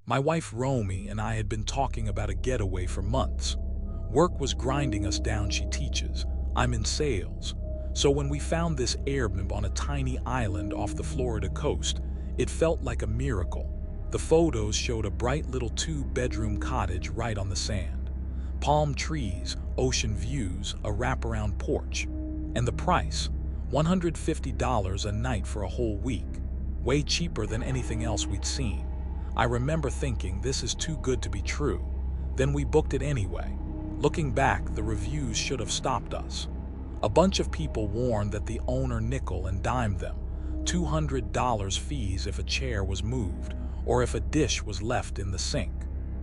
My wife Romy and I had been talking about a getaway for months. Work was grinding us down, she teaches. I'm in sales. So when we found this Airbnb on a tiny island off the Florida coast, it felt like a miracle. The photos showed a bright little 2-bedroom cottage right on the sand. Palm trees, ocean views, a wraparound porch. And the price, $150 a night for a whole week. Way cheaper than anything else we'd seen. I remember thinking, this is too good to be true. Then we booked it anyway. Looking back, the reviews should have stopped us. A bunch of people warned that the owner nickel and dimed them. $200 fees if a chair was moved, or if a dish was left in the sink.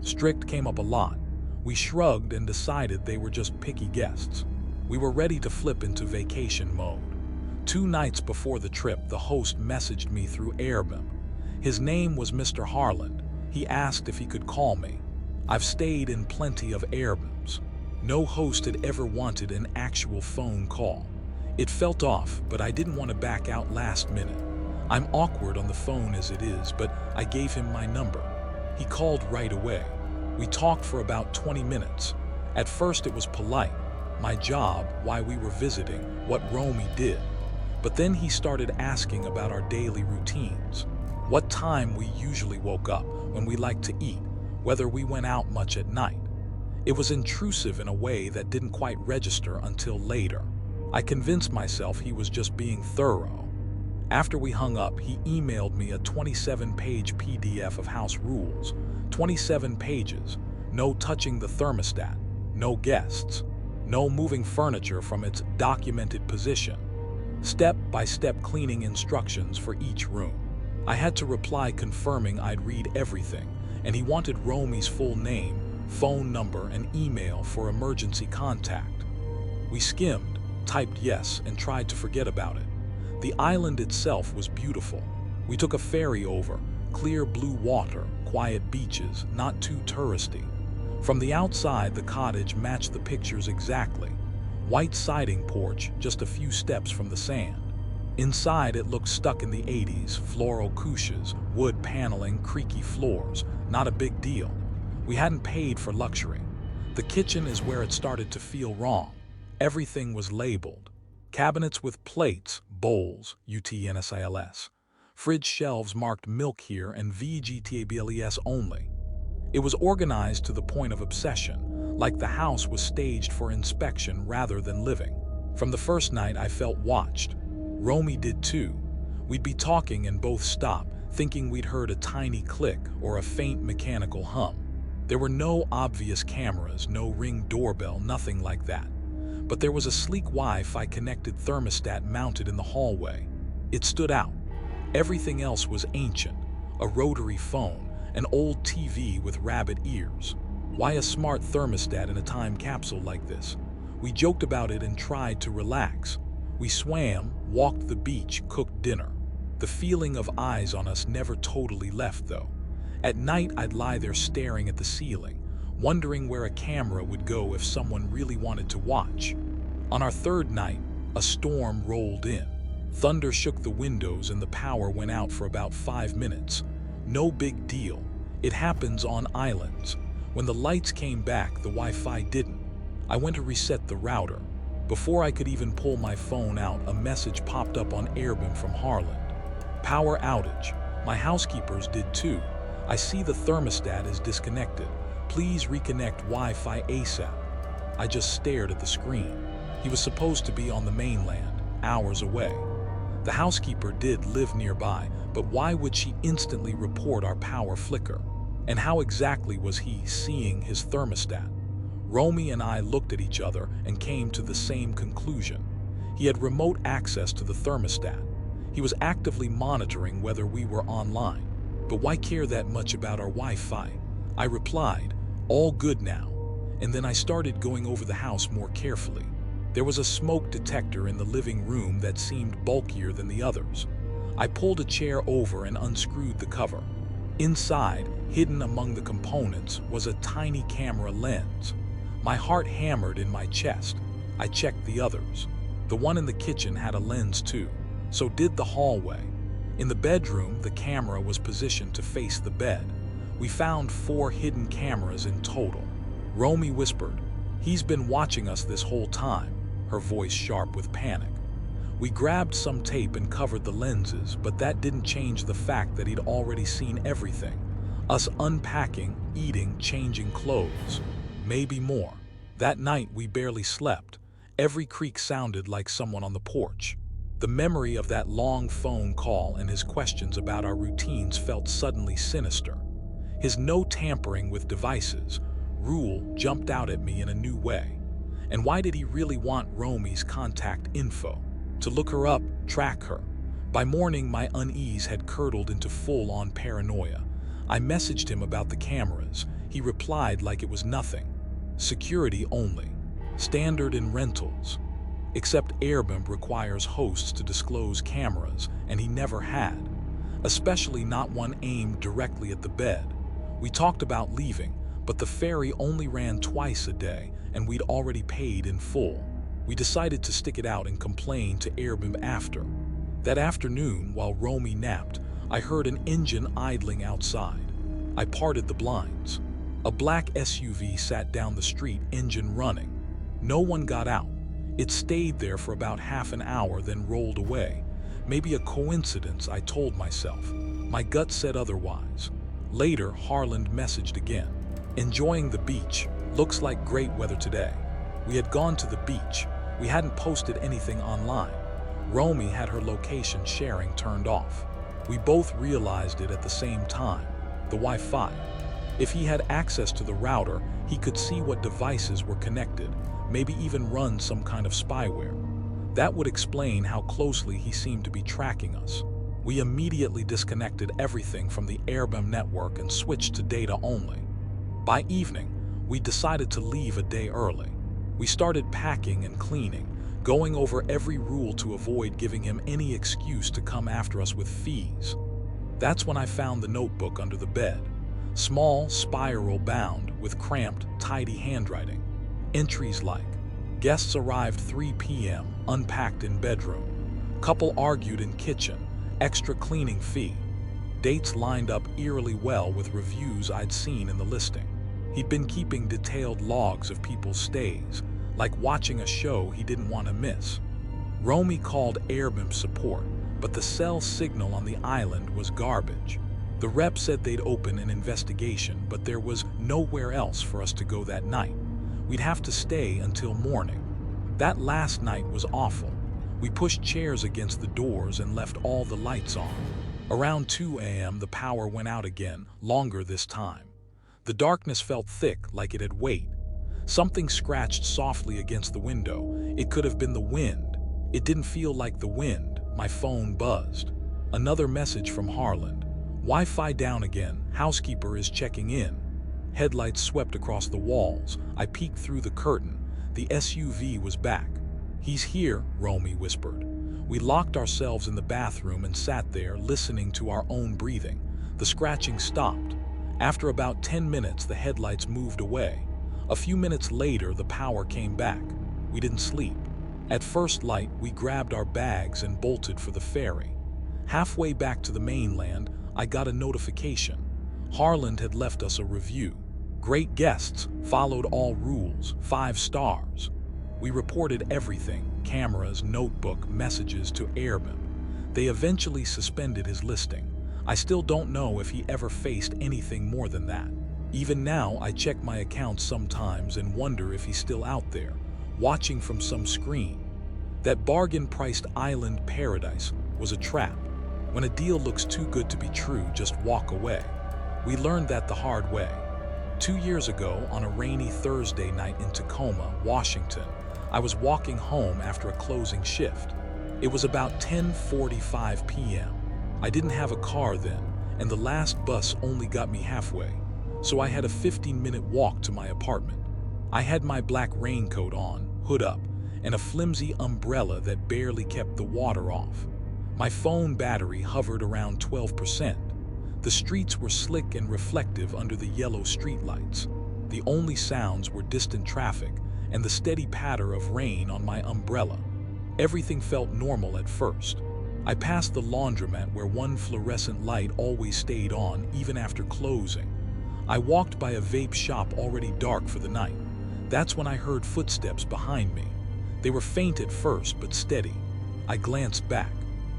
Strict came up a lot. We shrugged and decided they were just picky guests. We were ready to flip into vacation mode. 2 nights before the trip, the host messaged me through Airbnb. His name was Mr. Harland. He asked if he could call me. I've stayed in plenty of Airbnbs. No host had ever wanted an actual phone call. It felt off, but I didn't want to back out last minute. I'm awkward on the phone as it is, but I gave him my number. He called right away. We talked for about 20 minutes. At first it was polite. My job, why we were visiting, what Romy did. But then he started asking about our daily routines. What time we usually woke up, when we liked to eat, whether we went out much at night. It was intrusive in a way that didn't quite register until later. I convinced myself he was just being thorough. After we hung up, he emailed me a 27-page PDF of house rules. 27 pages. No touching the thermostat. No guests. No moving furniture from its documented position. Step-by-step cleaning instructions for each room. I had to reply confirming I'd read everything, and he wanted Romy's full name, phone number, and email for emergency contact. We skimmed, typed yes, and tried to forget about it. The island itself was beautiful. We took a ferry over, clear blue water, quiet beaches, not too touristy. From the outside, the cottage matched the pictures exactly. White siding porch, just a few steps from the sand. Inside, it looked stuck in the 80s, floral couches, wood paneling, creaky floors. Not a big deal. We hadn't paid for luxury. The kitchen is where it started to feel wrong. Everything was labeled. Cabinets with plates, bowls, utensils. Fridge shelves marked milk here and vegetables only. It was organized to the point of obsession, like the house was staged for inspection rather than living. From the first night, I felt watched. Romy did too. We'd be talking and both stop, thinking we'd heard a tiny click or a faint mechanical hum. There were no obvious cameras, no Ring doorbell, nothing like that. But there was a sleek Wi-Fi connected thermostat mounted in the hallway. It stood out. Everything else was ancient. A rotary phone, an old TV with rabbit ears. Why a smart thermostat in a time capsule like this? We joked about it and tried to relax. We swam, walked the beach, cooked dinner. The feeling of eyes on us never totally left, though. At night, I'd lie there staring at the ceiling, wondering where a camera would go if someone really wanted to watch. On our third night, a storm rolled in. Thunder shook the windows and the power went out for about 5 minutes. No big deal. It happens on islands. When the lights came back, the Wi-Fi didn't. I went to reset the router. Before I could even pull my phone out, a message popped up on Airbnb from Harland. Power outage. My housekeepers did too. I see the thermostat is disconnected. Please reconnect Wi-Fi ASAP. I just stared at the screen. He was supposed to be on the mainland, hours away. The housekeeper did live nearby, but why would she instantly report our power flicker? And how exactly was he seeing his thermostat? Romy and I looked at each other and came to the same conclusion. He had remote access to the thermostat. He was actively monitoring whether we were online. But why care that much about our Wi-Fi? I replied, all good now. And then I started going over the house more carefully. There was a smoke detector in the living room that seemed bulkier than the others. I pulled a chair over and unscrewed the cover. Inside, hidden among the components, was a tiny camera lens. My heart hammered in my chest. I checked the others. The one in the kitchen had a lens too. So did the hallway. In the bedroom, the camera was positioned to face the bed. We found 4 hidden cameras in total. Romy whispered, "He's been watching us this whole time," her voice sharp with panic. We grabbed some tape and covered the lenses, but that didn't change the fact that he'd already seen everything. Us unpacking, eating, changing clothes. Maybe more. That night we barely slept. Every creak sounded like someone on the porch. The memory of that long phone call and his questions about our routines felt suddenly sinister. His no tampering with devices rule jumped out at me in a new way. And why did he really want Romy's contact info? To look her up, track her. By morning, my unease had curdled into full-on paranoia. I messaged him about the cameras. He replied like it was nothing. Security only. Standard in rentals. Except Airbnb requires hosts to disclose cameras, and he never had. Especially not one aimed directly at the bed. We talked about leaving, but the ferry only ran twice a day, and we'd already paid in full. We decided to stick it out and complain to Airbnb after. That afternoon, while Romy napped, I heard an engine idling outside. I parted the blinds. A black SUV sat down the street, engine running. No one got out. It stayed there for about half an hour, then rolled away. Maybe a coincidence, I told myself. My gut said otherwise. Later, Harland messaged again. "Enjoying the beach. Looks like great weather today." We had gone to the beach. We hadn't posted anything online. Romy had her location sharing turned off. We both realized it at the same time. The Wi-Fi. If he had access to the router, he could see what devices were connected, maybe even run some kind of spyware. That would explain how closely he seemed to be tracking us. We immediately disconnected everything from the Airbnb network and switched to data only. By evening, we decided to leave a day early. We started packing and cleaning, going over every rule to avoid giving him any excuse to come after us with fees. That's when I found the notebook under the bed. Small, spiral bound, with cramped, tidy handwriting. Entries like, "Guests arrived 3 p.m., unpacked in bedroom. Couple argued in kitchen, extra cleaning fee." Dates lined up eerily well with reviews I'd seen in the listing. He'd been keeping detailed logs of people's stays, like watching a show he didn't want to miss. Romy called Airbnb support, but the cell signal on the island was garbage. The rep said they'd open an investigation, but there was nowhere else for us to go that night. We'd have to stay until morning. That last night was awful. We pushed chairs against the doors and left all the lights on. Around 2 a.m. the power went out again, longer this time. The darkness felt thick, like it had weight. Something scratched softly against the window. It could have been the wind. It didn't feel like the wind. My phone buzzed. Another message from Harland. "Wi-Fi down again. Housekeeper is checking in." Headlights swept across the walls. I peeked through the curtain. The SUV was back. "He's here," Romy whispered. We locked ourselves in the bathroom and sat there, listening to our own breathing. The scratching stopped. After about 10 minutes, the headlights moved away. A few minutes later, the power came back. We didn't sleep. At first light, we grabbed our bags and bolted for the ferry. Halfway back to the mainland, I got a notification. Harland had left us a review. "Great guests, followed all rules, 5 stars." We reported everything, cameras, notebook, messages to Airbnb. They eventually suspended his listing. I still don't know if he ever faced anything more than that. Even now, I check my account sometimes and wonder if he's still out there, watching from some screen. That bargain-priced island paradise was a trap. When a deal looks too good to be true, just walk away. We learned that the hard way. 2 years ago, on a rainy Thursday night in Tacoma, Washington, I was walking home after a closing shift. It was about 10:45 p.m. I didn't have a car then, and the last bus only got me halfway, so I had a 15-minute walk to my apartment. I had my black raincoat on, hood up, and a flimsy umbrella that barely kept the water off. My phone battery hovered around 12%. The streets were slick and reflective under the yellow streetlights. The only sounds were distant traffic and the steady patter of rain on my umbrella. Everything felt normal at first. I passed the laundromat where one fluorescent light always stayed on even after closing. I walked by a vape shop already dark for the night. That's when I heard footsteps behind me. They were faint at first, but steady. I glanced back.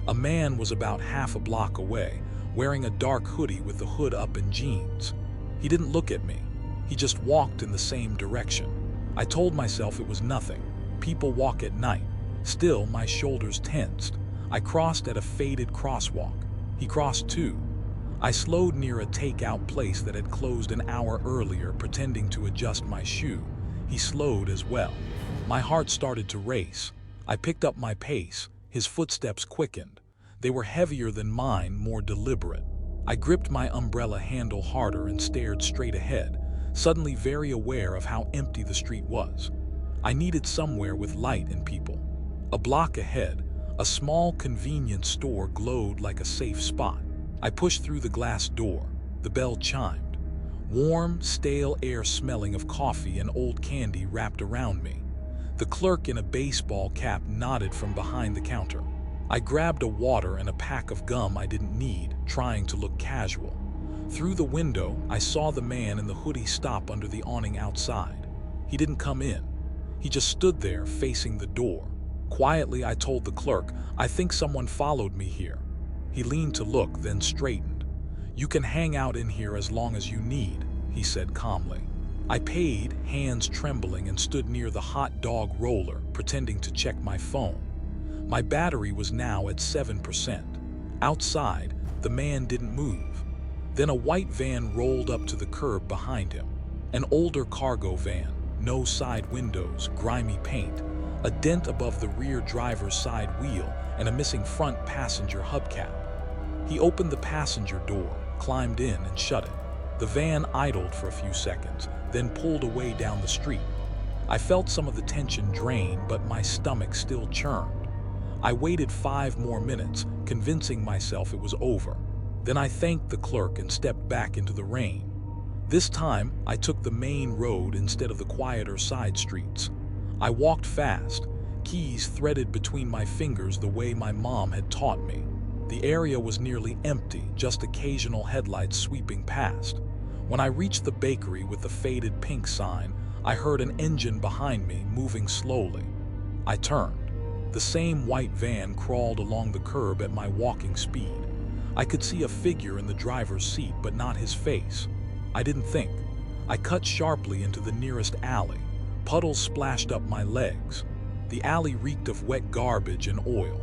A man was about half a block away, wearing a dark hoodie with the hood up and jeans. He didn't look at me. He just walked in the same direction. I told myself it was nothing. People walk at night. Still, my shoulders tensed. I crossed at a faded crosswalk. He crossed too. I slowed near a takeout place that had closed an hour earlier, pretending to adjust my shoe. He slowed as well. My heart started to race. I picked up my pace. His footsteps quickened. They were heavier than mine, more deliberate. I gripped my umbrella handle harder and stared straight ahead, suddenly very aware of how empty the street was. I needed somewhere with light and people. A block ahead, a small convenience store glowed like a safe spot. I pushed through the glass door. The bell chimed. Warm, stale air smelling of coffee and old candy wrapped around me. The clerk in a baseball cap nodded from behind the counter. I grabbed a water and a pack of gum I didn't need, trying to look casual. Through the window, I saw the man in the hoodie stop under the awning outside. He didn't come in. He just stood there, facing the door. Quietly, I told the clerk, "I think someone followed me here." He leaned to look, then straightened. "You can hang out in here as long as you need," he said calmly. I paid, hands trembling, and stood near the hot dog roller, pretending to check my phone. My battery was now at 7%. Outside, the man didn't move. Then a white van rolled up to the curb behind him. An older cargo van, no side windows, grimy paint, a dent above the rear driver's side wheel, and a missing front passenger hubcap. He opened the passenger door, climbed in, and shut it. The van idled for a few seconds, then pulled away down the street. I felt some of the tension drain, but my stomach still churned. I waited 5 more minutes, convincing myself it was over. Then I thanked the clerk and stepped back into the rain. This time, I took the main road instead of the quieter side streets. I walked fast, keys threaded between my fingers the way my mom had taught me. The area was nearly empty, just occasional headlights sweeping past. When I reached the bakery with the faded pink sign, I heard an engine behind me moving slowly. I turned. The same white van crawled along the curb at my walking speed. I could see a figure in the driver's seat, but not his face. I didn't think. I cut sharply into the nearest alley. Puddles splashed up my legs. The alley reeked of wet garbage and oil.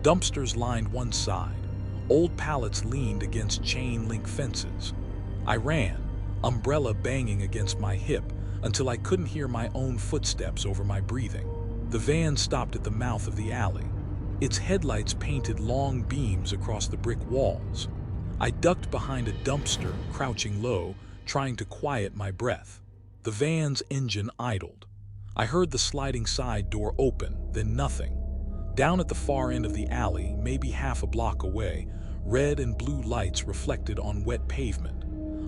Dumpsters lined one side. Old pallets leaned against chain-link fences. I ran, umbrella banging against my hip, until I couldn't hear my own footsteps over my breathing. The van stopped at the mouth of the alley. Its headlights painted long beams across the brick walls. I ducked behind a dumpster, crouching low, trying to quiet my breath. The van's engine idled. I heard the sliding side door open, then nothing. Down at the far end of the alley, maybe half a block away, red and blue lights reflected on wet pavement.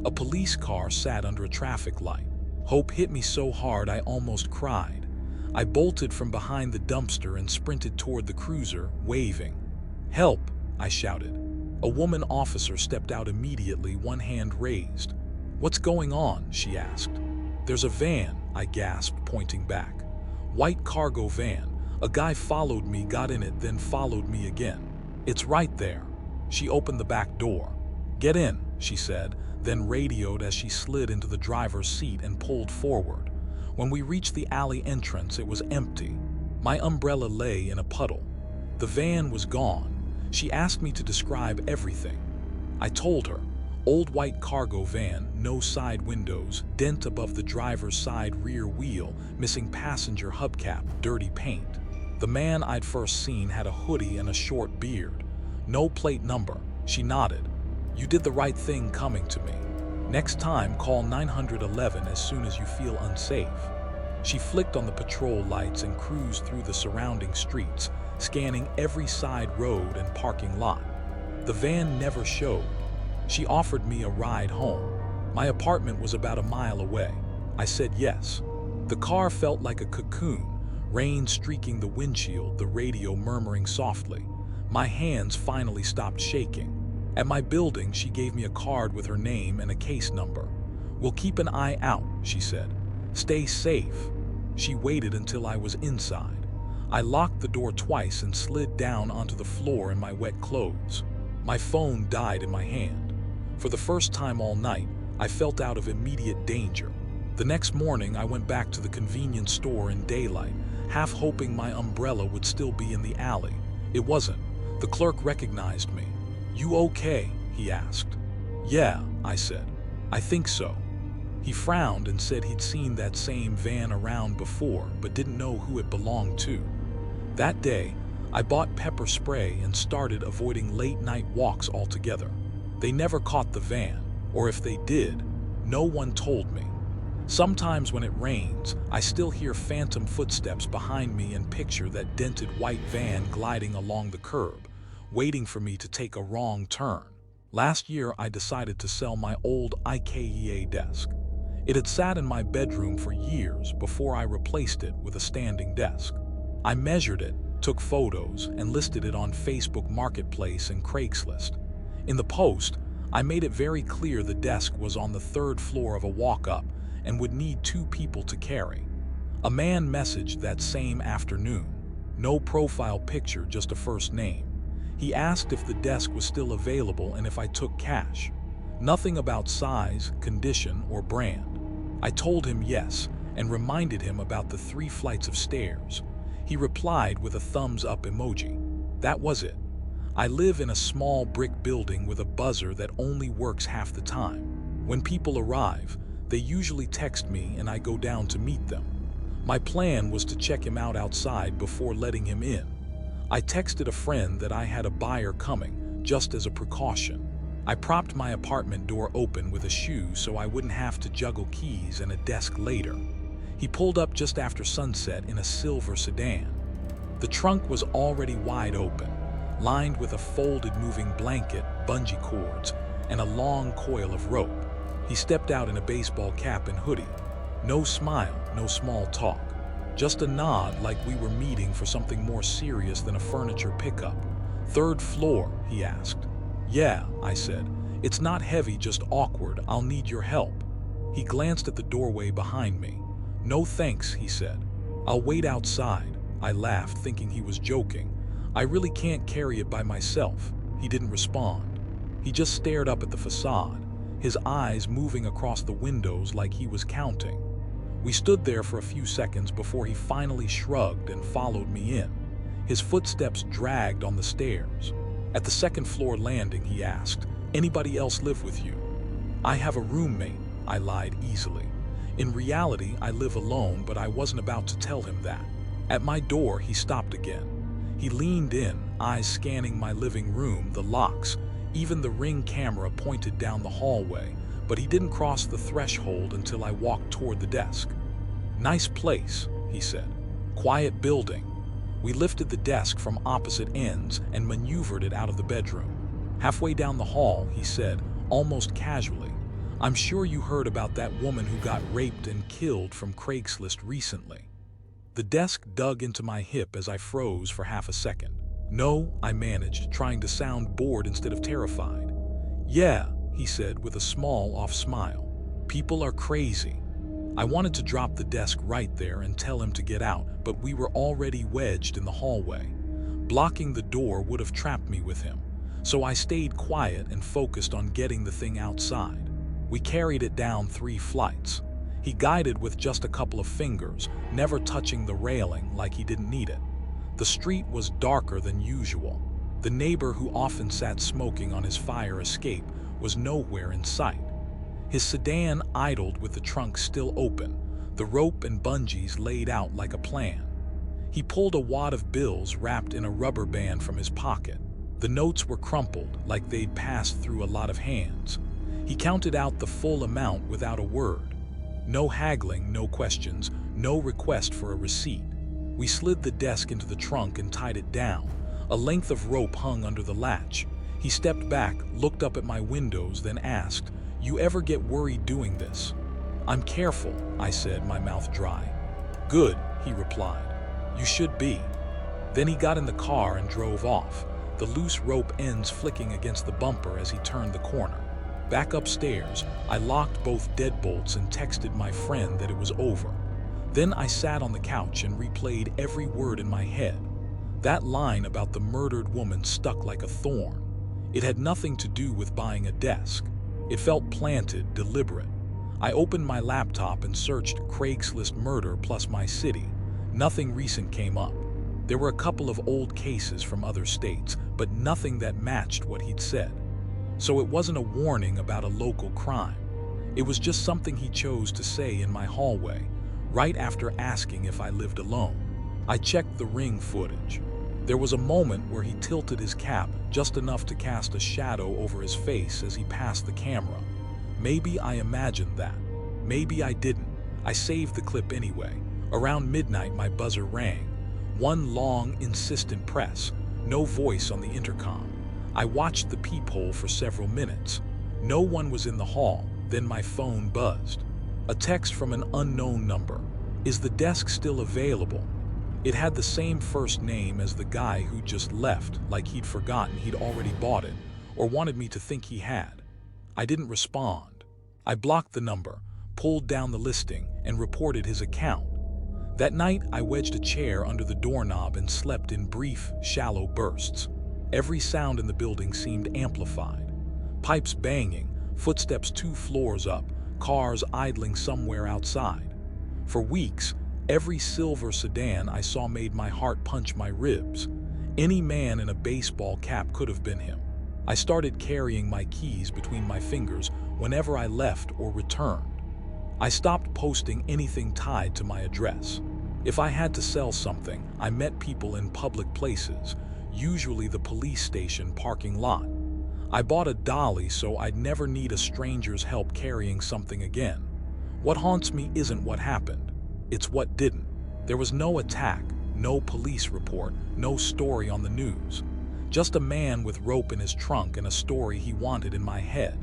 A police car sat under a traffic light. Hope hit me so hard I almost cried. I bolted from behind the dumpster and sprinted toward the cruiser, waving. "Help!" I shouted. A woman officer stepped out immediately, one hand raised. "What's going on?" she asked. "There's a van," I gasped, pointing back. "White cargo van. A guy followed me, got in it, then followed me again. It's right there." She opened the back door. "Get in," she said, then radioed as she slid into the driver's seat and pulled forward. When we reached the alley entrance, it was empty. My umbrella lay in a puddle. The van was gone. She asked me to describe everything. I told her. Old white cargo van, no side windows, dent above the driver's side rear wheel, missing passenger hubcap, dirty paint. The man I'd first seen had a hoodie and a short beard. "No plate number," she nodded. "You did the right thing coming to me. Next time, call 911 as soon as you feel unsafe." She flicked on the patrol lights and cruised through the surrounding streets, scanning every side road and parking lot. The van never showed. She offered me a ride home. My apartment was about a mile away. I said yes. The car felt like a cocoon, rain streaking the windshield, the radio murmuring softly. My hands finally stopped shaking. At my building, she gave me a card with her name and a case number. "We'll keep an eye out," she said. "Stay safe." She waited until I was inside. I locked the door twice and slid down onto the floor in my wet clothes. My phone died in my hand. For the first time all night, I felt out of immediate danger. The next morning, I went back to the convenience store in daylight, half hoping my umbrella would still be in the alley. It wasn't. The clerk recognized me. "You okay?" he asked. "Yeah," I said. "I think so." He frowned and said he'd seen that same van around before, but didn't know who it belonged to. That day, I bought pepper spray and started avoiding late-night walks altogether. They never caught the van, or if they did, no one told me. Sometimes when it rains, I still hear phantom footsteps behind me and picture that dented white van gliding along the curb, waiting for me to take a wrong turn. Last year, I decided to sell my old IKEA desk. It had sat in my bedroom for years before I replaced it with a standing desk. I measured it, took photos, and listed it on Facebook Marketplace and Craigslist. In the post, I made it very clear the desk was on the 3rd floor of a walk-up and would need 2 people to carry. A man messaged that same afternoon. No profile picture, just a first name. He asked if the desk was still available and if I took cash. Nothing about size, condition, or brand. I told him yes and reminded him about the 3 flights of stairs. He replied with a thumbs up emoji. That was it. I live in a small brick building with a buzzer that only works half the time. When people arrive, they usually text me and I go down to meet them. My plan was to check him out outside before letting him in. I texted a friend that I had a buyer coming, just as a precaution. I propped my apartment door open with a shoe so I wouldn't have to juggle keys and a desk later. He pulled up just after sunset in a silver sedan. The trunk was already wide open, lined with a folded moving blanket, bungee cords, and a long coil of rope. He stepped out in a baseball cap and hoodie. No smile, no small talk. Just a nod like we were meeting for something more serious than a furniture pickup. 3rd floor, he asked. Yeah, I said. It's not heavy, just awkward. I'll need your help. He glanced at the doorway behind me. No thanks, he said. I'll wait outside. I laughed, thinking he was joking. I really can't carry it by myself. He didn't respond. He just stared up at the facade, his eyes moving across the windows like he was counting. We stood there for a few seconds before he finally shrugged and followed me in. His footsteps dragged on the stairs. At the 2nd floor landing, he asked, "Anybody else live with you?" "I have a roommate," I lied easily. In reality, I live alone, but I wasn't about to tell him that. At my door, he stopped again. He leaned in, eyes scanning my living room, the locks, even the Ring camera pointed down the hallway, but he didn't cross the threshold until I walked toward the desk. "Nice place," he said. "Quiet building." We lifted the desk from opposite ends and maneuvered it out of the bedroom. Halfway down the hall, he said, almost casually, "I'm sure you heard about that woman who got raped and killed from Craigslist recently." The desk dug into my hip as I froze for half a second. "No," I managed, trying to sound bored instead of terrified. "Yeah," he said with a small off smile. "People are crazy." I wanted to drop the desk right there and tell him to get out, but we were already wedged in the hallway. Blocking the door would have trapped me with him, so I stayed quiet and focused on getting the thing outside. We carried it down 3 flights. He guided with just a couple of fingers, never touching the railing like he didn't need it. The street was darker than usual. The neighbor who often sat smoking on his fire escape was nowhere in sight. His sedan idled with the trunk still open, the rope and bungees laid out like a plan. He pulled a wad of bills wrapped in a rubber band from his pocket. The notes were crumpled, like they'd passed through a lot of hands. He counted out the full amount without a word. No haggling, no questions, no request for a receipt. We slid the desk into the trunk and tied it down. A length of rope hung under the latch. He stepped back, looked up at my windows, then asked, "You ever get worried doing this?" "I'm careful," I said, my mouth dry. "Good," he replied. "You should be." Then he got in the car and drove off, the loose rope ends flicking against the bumper as he turned the corner. Back upstairs, I locked both deadbolts and texted my friend that it was over. Then I sat on the couch and replayed every word in my head. That line about the murdered woman stuck like a thorn. It had nothing to do with buying a desk. It felt planted, deliberate. I opened my laptop and searched Craigslist murder plus my city. Nothing recent came up. There were a couple of old cases from other states, but nothing that matched what he'd said. So it wasn't a warning about a local crime. It was just something he chose to say in my hallway, right after asking if I lived alone. I checked the Ring footage. There was a moment where he tilted his cap just enough to cast a shadow over his face as he passed the camera. Maybe I imagined that. Maybe I didn't. I saved the clip anyway. Around midnight, my buzzer rang. One long, insistent press. No voice on the intercom. I watched the peephole for several minutes. No one was in the hall. Then my phone buzzed. A text from an unknown number. Is the desk still available? It had the same first name as the guy who just left, like he'd forgotten he'd already bought it, or wanted me to think he had. I didn't respond. I blocked the number, pulled down the listing, and reported his account. That night, I wedged a chair under the doorknob and slept in brief, shallow bursts. Every sound in the building seemed amplified. Pipes banging, footsteps 2 floors up, cars idling somewhere outside. For weeks, every silver sedan I saw made my heart punch my ribs. Any man in a baseball cap could have been him. I started carrying my keys between my fingers whenever I left or returned. I stopped posting anything tied to my address. If I had to sell something, I met people in public places, usually the police station parking lot. I bought a dolly so I'd never need a stranger's help carrying something again. What haunts me isn't what happened, it's what didn't. There was no attack, no police report, no story on the news. Just a man with rope in his trunk and a story he wanted in my head.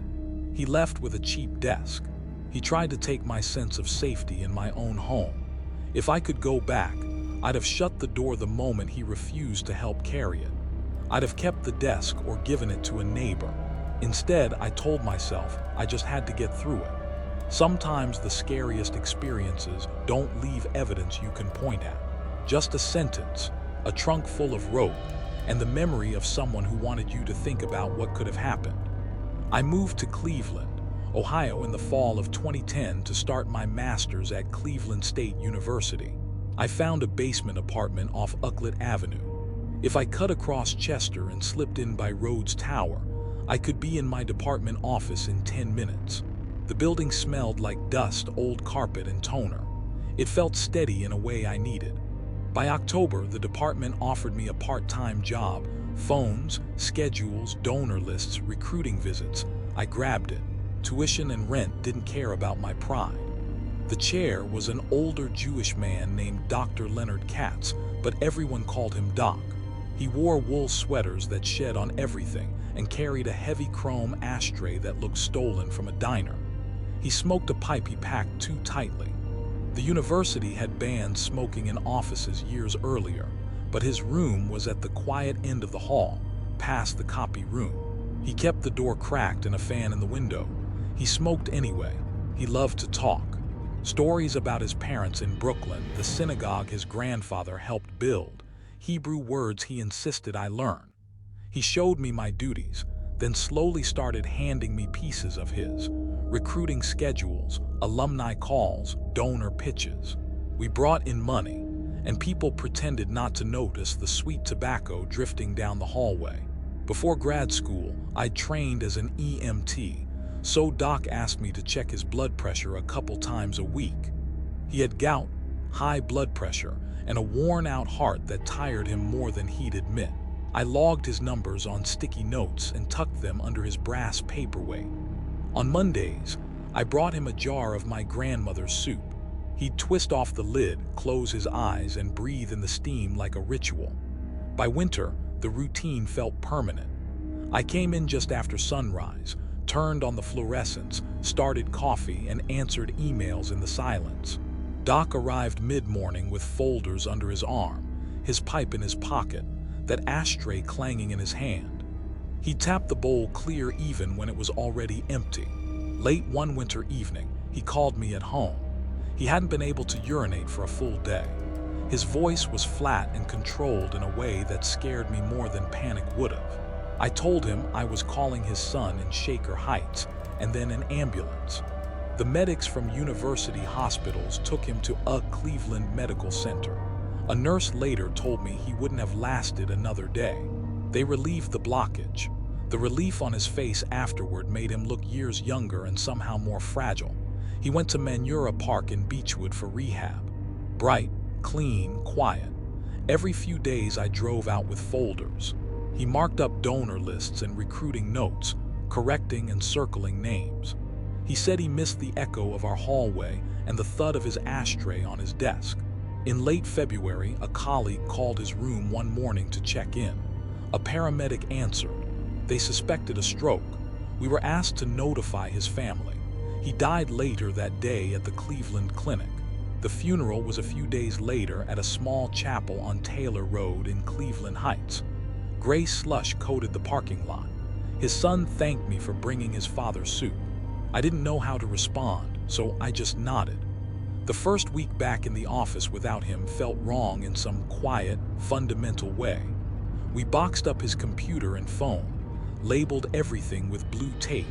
He left with a cheap desk. He tried to take my sense of safety in my own home. If I could go back, I'd have shut the door the moment he refused to help carry it. I'd have kept the desk or given it to a neighbor. Instead, I told myself I just had to get through it. Sometimes the scariest experiences don't leave evidence you can point at. Just a sentence, a trunk full of rope, and the memory of someone who wanted you to think about what could have happened. I moved to Cleveland, Ohio in the fall of 2010 to start my master's at Cleveland State University. I found a basement apartment off Euclid Avenue. If I cut across Chester and slipped in by Rhodes Tower, I could be in my department office in 10 minutes. The building smelled like dust, old carpet, and toner. It felt steady in a way I needed. By October, the department offered me a part-time job, phones, schedules, donor lists, recruiting visits. I grabbed it. Tuition and rent didn't care about my pride. The chair was an older Jewish man named Dr. Leonard Katz, but everyone called him Doc. He wore wool sweaters that shed on everything and carried a heavy chrome ashtray that looked stolen from a diner. He smoked a pipe he packed too tightly. The university had banned smoking in offices years earlier, but his room was at the quiet end of the hall, past the copy room. He kept the door cracked and a fan in the window. He smoked anyway. He loved to talk. Stories about his parents in Brooklyn, the synagogue his grandfather helped build, Hebrew words he insisted I learn. He showed me my duties, then slowly started handing me pieces of his, recruiting schedules, alumni calls, donor pitches. We brought in money, and people pretended not to notice the sweet tobacco drifting down the hallway. Before grad school, I'd trained as an EMT, so Doc asked me to check his blood pressure a couple times a week. He had gout, high blood pressure, and a worn-out heart that tired him more than he'd admit. I logged his numbers on sticky notes and tucked them under his brass paperweight. On Mondays, I brought him a jar of my grandmother's soup. He'd twist off the lid, close his eyes, and breathe in the steam like a ritual. By winter, the routine felt permanent. I came in just after sunrise, turned on the fluorescents, started coffee, and answered emails in the silence. Doc arrived mid-morning with folders under his arm, his pipe in his pocket, that ashtray clanging in his hand. He tapped the bowl clear even when it was already empty. Late one winter evening, he called me at home. He hadn't been able to urinate for a full day. His voice was flat and controlled in a way that scared me more than panic would have. I told him I was calling his son in Shaker Heights, and then an ambulance. The medics from university hospitals took him to a Cleveland medical center. A nurse later told me he wouldn't have lasted another day. They relieved the blockage. The relief on his face afterward made him look years younger and somehow more fragile. He went to Manura Park in Beechwood for rehab. Bright, clean, quiet. Every few days I drove out with folders. He marked up donor lists and recruiting notes, correcting and circling names. He said he missed the echo of our hallway and the thud of his ashtray on his desk. In late February, a colleague called his room one morning to check in. A paramedic answered. They suspected a stroke. We were asked to notify his family. He died later that day at the Cleveland Clinic. The funeral was a few days later at a small chapel on Taylor Road in Cleveland Heights. Gray slush coated the parking lot. His son thanked me for bringing his father's soup. I didn't know how to respond, so I just nodded. The first week back in the office without him felt wrong in some quiet, fundamental way. We boxed up his computer and phone, labeled everything with blue tape,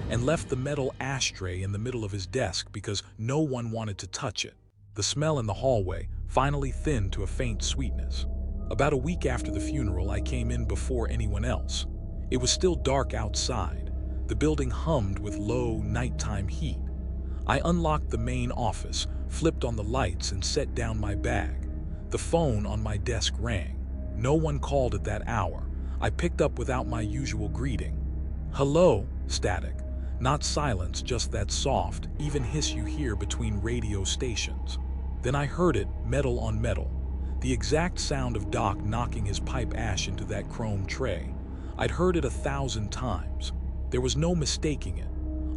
and left the metal ashtray in the middle of his desk because no one wanted to touch it. The smell in the hallway finally thinned to a faint sweetness. About a week after the funeral, I came in before anyone else. It was still dark outside. The building hummed with low, nighttime heat. I unlocked the main office, flipped on the lights, and set down my bag. The phone on my desk rang. No one called at that hour. I picked up without my usual greeting. Hello, static. Not silence, just that soft, even hiss you hear between radio stations. Then I heard it, metal on metal. The exact sound of Doc knocking his pipe ash into that chrome tray. I'd heard it 1,000 times. There was no mistaking it.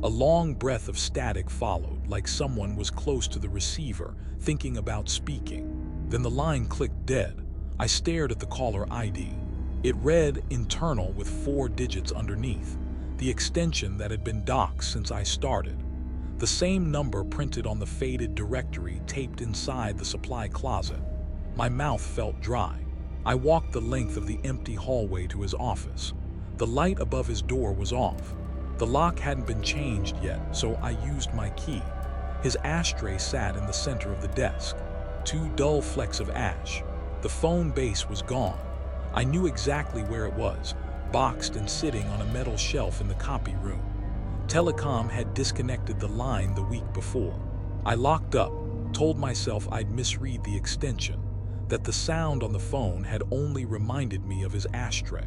A long breath of static followed, like someone was close to the receiver, thinking about speaking. Then the line clicked dead. I stared at the caller ID. It read internal with 4 digits underneath, the extension that had been Doc's since I started. The same number printed on the faded directory taped inside the supply closet. My mouth felt dry. I walked the length of the empty hallway to his office. The light above his door was off. The lock hadn't been changed yet, so I used my key. His ashtray sat in the center of the desk. 2 dull flecks of ash. The phone base was gone. I knew exactly where it was, boxed and sitting on a metal shelf in the copy room. Telecom had disconnected the line the week before. I locked up, told myself I'd misread the extension, that the sound on the phone had only reminded me of his ashtray.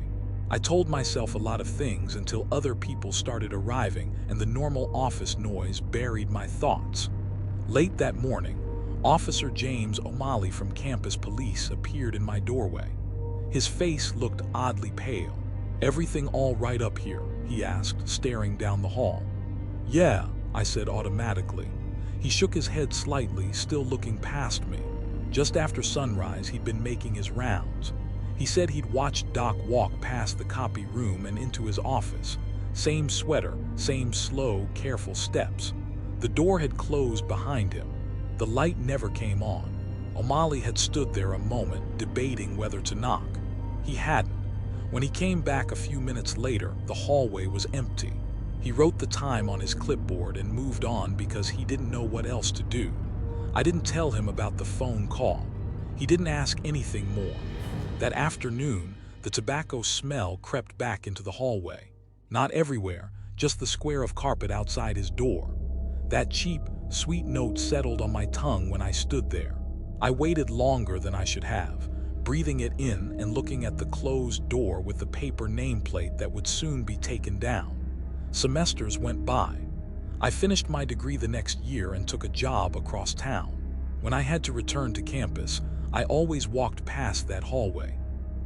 I told myself a lot of things until other people started arriving and the normal office noise buried my thoughts. Late that morning, Officer James O'Malley from campus police appeared in my doorway. His face looked oddly pale. "Everything all right up here?" he asked, staring down the hall. "Yeah," I said automatically. He shook his head slightly, still looking past me. Just after sunrise, he'd been making his rounds. He said he'd watched Doc walk past the copy room and into his office. Same sweater, same slow, careful steps. The door had closed behind him. The light never came on. O'Malley had stood there a moment, debating whether to knock. He hadn't. When he came back a few minutes later, the hallway was empty. He wrote the time on his clipboard and moved on because he didn't know what else to do. I didn't tell him about the phone call. He didn't ask anything more. That afternoon, the tobacco smell crept back into the hallway. Not everywhere, just the square of carpet outside his door. That cheap, sweet note settled on my tongue when I stood there. I waited longer than I should have, breathing it in and looking at the closed door with the paper nameplate that would soon be taken down. Semesters went by. I finished my degree the next year and took a job across town. When I had to return to campus, I always walked past that hallway.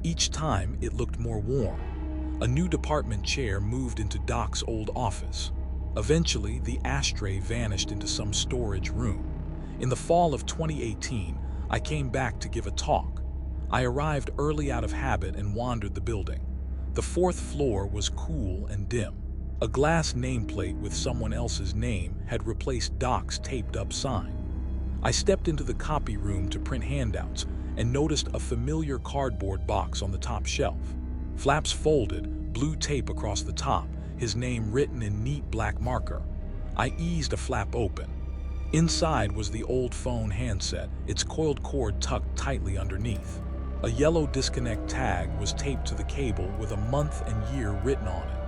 Each time, it looked more warm. A new department chair moved into Doc's old office. Eventually, the ashtray vanished into some storage room. In the fall of 2018, I came back to give a talk. I arrived early out of habit and wandered the building. The fourth floor was cool and dim. A glass nameplate with someone else's name had replaced Doc's taped-up sign. I stepped into the copy room to print handouts and noticed a familiar cardboard box on the top shelf. Flaps folded, blue tape across the top, his name written in neat black marker. I eased a flap open. Inside was the old phone handset, its coiled cord tucked tightly underneath. A yellow disconnect tag was taped to the cable with a month and year written on it.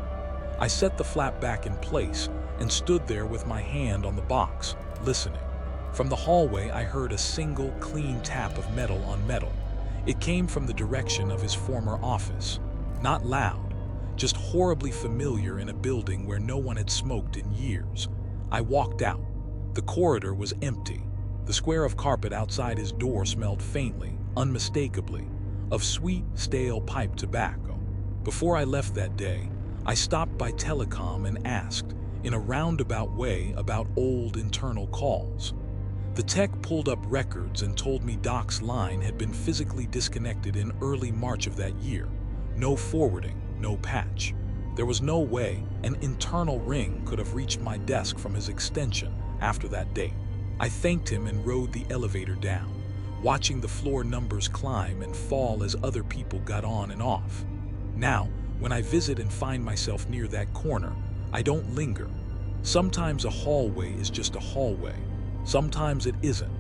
I set the flap back in place and stood there with my hand on the box, listening. From the hallway, I heard a single, clean tap of metal on metal. It came from the direction of his former office. Not loud, just horribly familiar in a building where no one had smoked in years. I walked out. The corridor was empty. The square of carpet outside his door smelled faintly, unmistakably, of sweet, stale pipe tobacco. Before I left that day, I stopped by Telecom and asked, in a roundabout way, about old internal calls. The tech pulled up records and told me Doc's line had been physically disconnected in early March of that year. No forwarding, no patch. There was no way an internal ring could have reached my desk from his extension after that date. I thanked him and rode the elevator down, watching the floor numbers climb and fall as other people got on and off. Now, when I visit and find myself near that corner, I don't linger. Sometimes a hallway is just a hallway. Sometimes it isn't.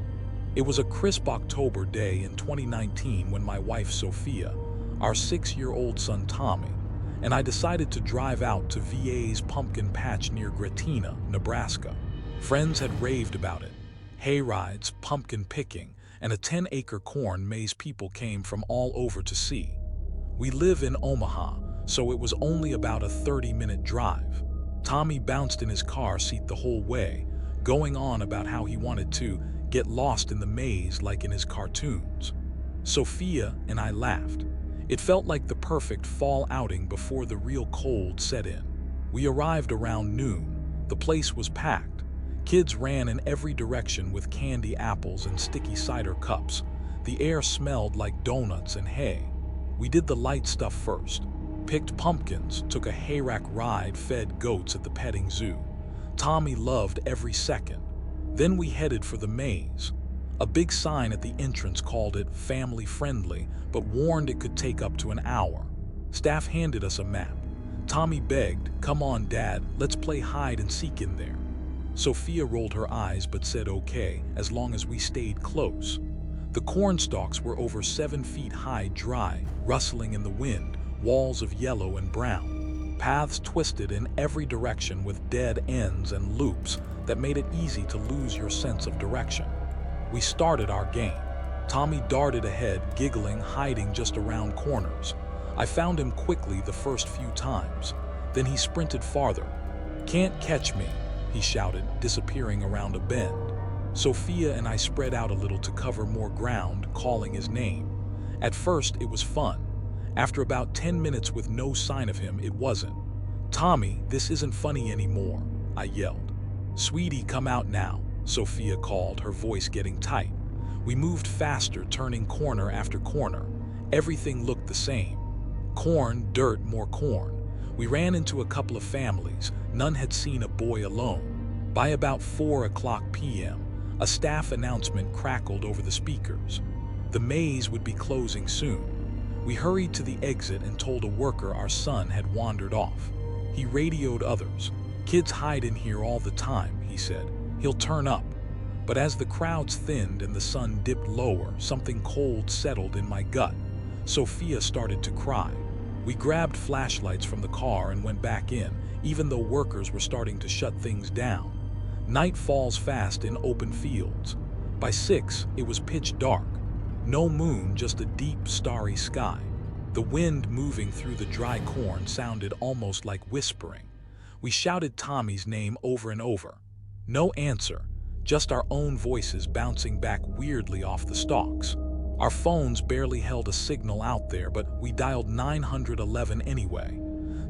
It was a crisp October day in 2019 when my wife Sophia, our 6-year-old son Tommy, and I decided to drive out to VA's pumpkin patch near Gratina, Nebraska. Friends had raved about it. Hay rides, pumpkin picking, and a 10-acre corn maze people came from all over to see. We live in Omaha, so it was only about a 30-minute drive. Tommy bounced in his car seat the whole way, going on about how he wanted to get lost in the maze like in his cartoons. Sophia and I laughed. It felt like the perfect fall outing before the real cold set in. We arrived around noon. The place was packed. Kids ran in every direction with candy apples and sticky cider cups. The air smelled like donuts and hay. We did the light stuff first. Picked pumpkins, took a hayrack ride, fed goats at the petting zoo. Tommy loved every second. Then we headed for the maze. A big sign at the entrance called it family friendly, but warned it could take up to an hour. Staff handed us a map. Tommy begged, "Come on, Dad, let's play hide and seek in there." Sophia rolled her eyes but said okay, as long as we stayed close. The corn stalks were over 7 feet high, dry, rustling in the wind, walls of yellow and brown. Paths twisted in every direction with dead ends and loops that made it easy to lose your sense of direction. We started our game. Tommy darted ahead, giggling, hiding just around corners. I found him quickly the first few times. Then he sprinted farther. "Can't catch me," he shouted, disappearing around a bend. Sophia and I spread out a little to cover more ground, calling his name. At first, it was fun. After about 10 minutes with no sign of him, it wasn't. "Tommy, this isn't funny anymore," I yelled. "Sweetie, come out now," Sophia called, her voice getting tight. We moved faster, turning corner after corner. Everything looked the same. Corn, dirt, more corn. We ran into a couple of families. None had seen a boy alone. By about 4:00 p.m., a staff announcement crackled over the speakers. The maze would be closing soon. We hurried to the exit and told a worker our son had wandered off. He radioed others. "Kids hide in here all the time," he said. "He'll turn up." But as the crowds thinned and the sun dipped lower, something cold settled in my gut. Sophia started to cry. We grabbed flashlights from the car and went back in, even though workers were starting to shut things down. Night falls fast in open fields. By 6, it was pitch dark. No moon, just a deep, starry sky. The wind moving through the dry corn sounded almost like whispering. We shouted Tommy's name over and over. No answer, just our own voices bouncing back weirdly off the stalks. Our phones barely held a signal out there, but we dialed 911 anyway.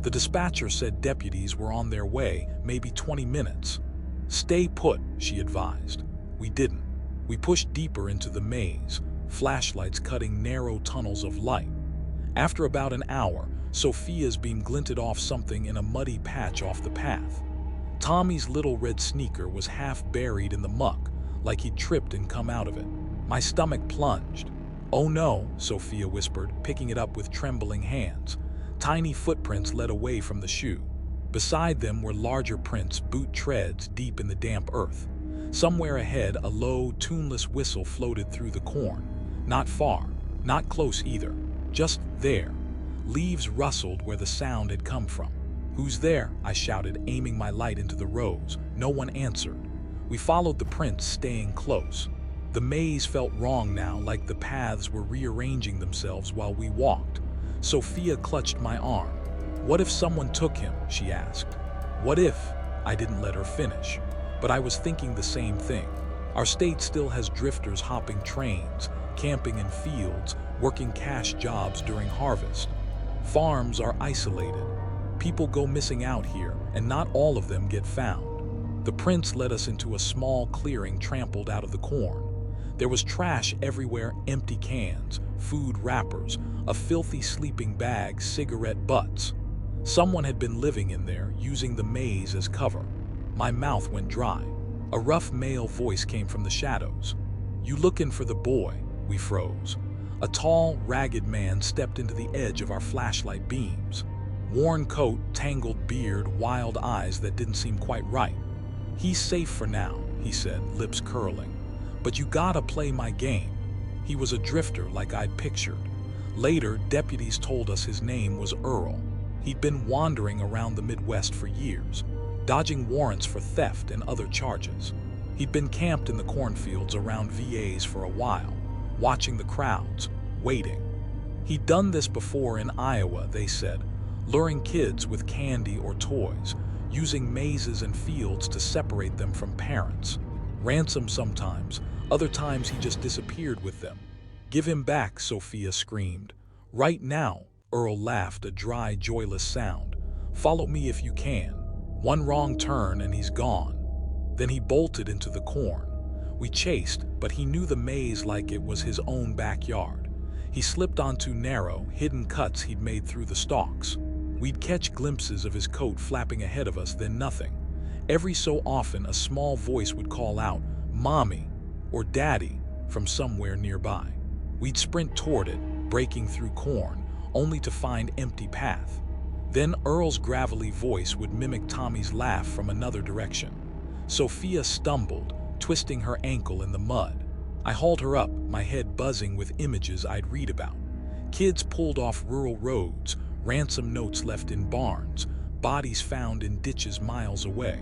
The dispatcher said deputies were on their way, maybe 20 minutes. "Stay put," she advised. We didn't. We pushed deeper into the maze, flashlights cutting narrow tunnels of light. After about an hour, Sophia's beam glinted off something in a muddy patch off the path. Tommy's little red sneaker was half buried in the muck, like he'd tripped and come out of it. My stomach plunged. "Oh no," Sophia whispered, picking it up with trembling hands. Tiny footprints led away from the shoe. Beside them were larger prints, boot treads deep in the damp earth. Somewhere ahead, a low, tuneless whistle floated through the corn. Not far, not close either, just there. Leaves rustled where the sound had come from. "Who's there?" I shouted, aiming my light into the rows. No one answered. We followed the prints, staying close. The maze felt wrong now, like the paths were rearranging themselves while we walked. Sophia clutched my arm. "What if someone took him?" she asked. "What if?" I didn't let her finish. But I was thinking the same thing. Our state still has drifters hopping trains, camping in fields, working cash jobs during harvest. Farms are isolated. People go missing out here, and not all of them get found. The prints led us into a small clearing trampled out of the corn. There was trash everywhere, empty cans, food wrappers, a filthy sleeping bag, cigarette butts. Someone had been living in there, using the maze as cover. My mouth went dry. A rough male voice came from the shadows. "You looking for the boy?" We froze. A tall, ragged man stepped into the edge of our flashlight beams. Worn coat, tangled beard, wild eyes that didn't seem quite right. "He's safe for now," he said, lips curling. "But you gotta play my game." He was a drifter like I'd pictured. Later, deputies told us his name was Earl. He'd been wandering around the Midwest for years, dodging warrants for theft and other charges. He'd been camped in the cornfields around VAs for a while, watching the crowds, waiting. He'd done this before in Iowa, they said, luring kids with candy or toys, using mazes and fields to separate them from parents. Ransom sometimes, other times he just disappeared with them. "Give him back," Sophia screamed. "Right now," Earl laughed, a dry, joyless sound. "Follow me if you can. One wrong turn and he's gone." Then he bolted into the corn. We chased, but he knew the maze like it was his own backyard. He slipped onto narrow, hidden cuts he'd made through the stalks. We'd catch glimpses of his coat flapping ahead of us, then nothing. Every so often, a small voice would call out, "Mommy," or "Daddy," from somewhere nearby. We'd sprint toward it, breaking through corn, only to find empty path. Then Earl's gravelly voice would mimic Tommy's laugh from another direction. Sophia stumbled, twisting her ankle in the mud. I hauled her up, my head buzzing with images I'd read about. Kids pulled off rural roads, ransom notes left in barns, bodies found in ditches miles away.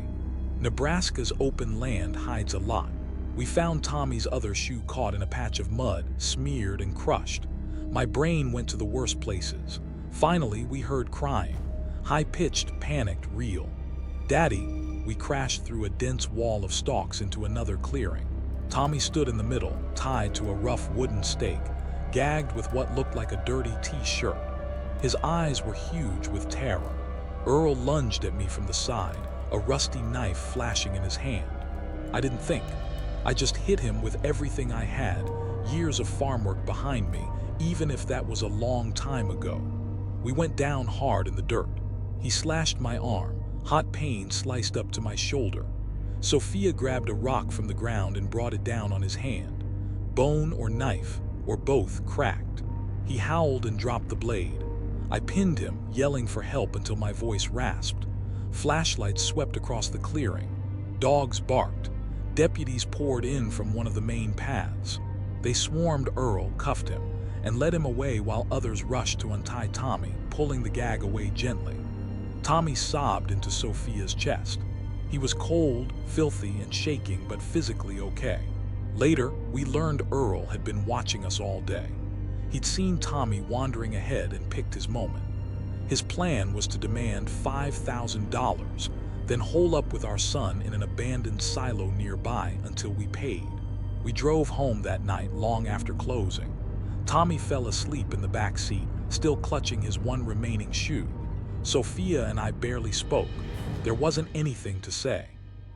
Nebraska's open land hides a lot. We found Tommy's other shoe caught in a patch of mud, smeared and crushed. My brain went to the worst places. Finally, we heard crying. High-pitched, panicked, real. "Daddy!" We crashed through a dense wall of stalks into another clearing. Tommy stood in the middle, tied to a rough wooden stake, gagged with what looked like a dirty T-shirt. His eyes were huge with terror. Earl lunged at me from the side, a rusty knife flashing in his hand. I didn't think. I just hit him with everything I had, years of farm work behind me, even if that was a long time ago. We went down hard in the dirt. He slashed my arm, hot pain sliced up to my shoulder. Sophia grabbed a rock from the ground and brought it down on his hand. Bone or knife, or both, cracked. He howled and dropped the blade. I pinned him, yelling for help until my voice rasped. Flashlights swept across the clearing. Dogs barked. Deputies poured in from one of the main paths. They swarmed Earl, cuffed him, and led him away while others rushed to untie Tommy, pulling the gag away gently. Tommy sobbed into Sophia's chest. He was cold, filthy, and shaking, but physically okay. Later, we learned Earl had been watching us all day. He'd seen Tommy wandering ahead and picked his moment. His plan was to demand $5,000, then hole up with our son in an abandoned silo nearby until we paid. We drove home that night long after closing. Tommy fell asleep in the back seat, still clutching his one remaining shoe. Sophia and I barely spoke. There wasn't anything to say.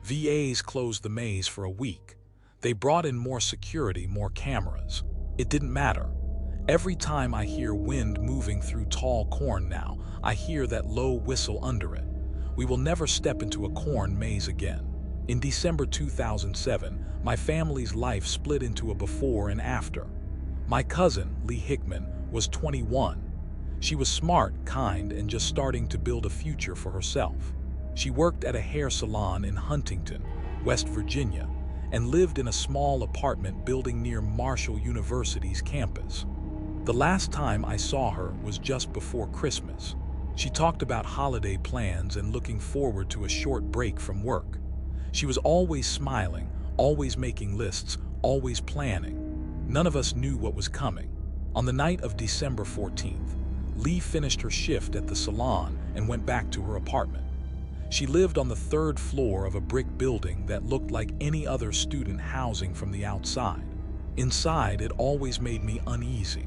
VAs closed the maze for a week. They brought in more security, more cameras. It didn't matter. Every time I hear wind moving through tall corn now, I hear that low whistle under it. We will never step into a corn maze again. In December 2007, my family's life split into a before and after. My cousin, Leah Hickman, was 21. She was smart, kind, and just starting to build a future for herself. She worked at a hair salon in Huntington, West Virginia, and lived in a small apartment building near Marshall University's campus. The last time I saw her was just before Christmas. She talked about holiday plans and looking forward to a short break from work. She was always smiling, always making lists, always planning. None of us knew what was coming. On the night of December 14th, Leah finished her shift at the salon and went back to her apartment. She lived on the third floor of a brick building that looked like any other student housing from the outside. Inside, it always made me uneasy.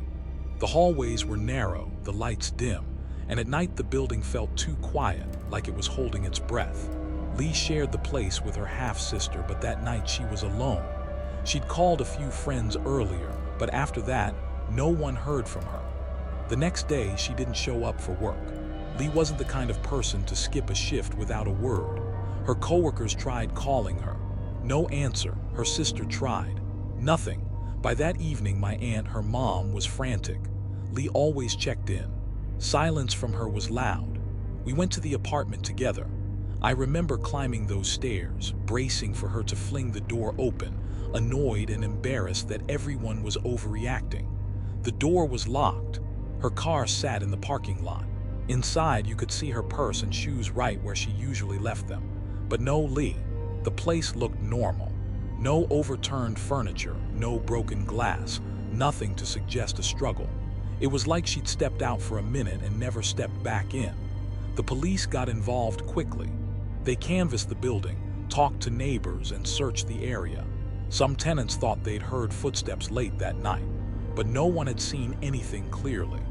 The hallways were narrow, the lights dim, and at night the building felt too quiet, like it was holding its breath. Leah shared the place with her half-sister, but that night she was alone. She'd called a few friends earlier, but after that, no one heard from her. The next day, she didn't show up for work. Leah wasn't the kind of person to skip a shift without a word. Her coworkers tried calling her. No answer. Her sister tried. Nothing. By that evening, my aunt, her mom, was frantic. Leah always checked in. Silence from her was loud. We went to the apartment together. I remember climbing those stairs, bracing for her to fling the door open, annoyed and embarrassed that everyone was overreacting. The door was locked. Her car sat in the parking lot. Inside, you could see her purse and shoes right where she usually left them. But no Leah. The place looked normal. No overturned furniture, no broken glass, nothing to suggest a struggle. It was like she'd stepped out for a minute and never stepped back in. The police got involved quickly. They canvassed the building, talked to neighbors, and searched the area. Some tenants thought they'd heard footsteps late that night, but no one had seen anything clearly.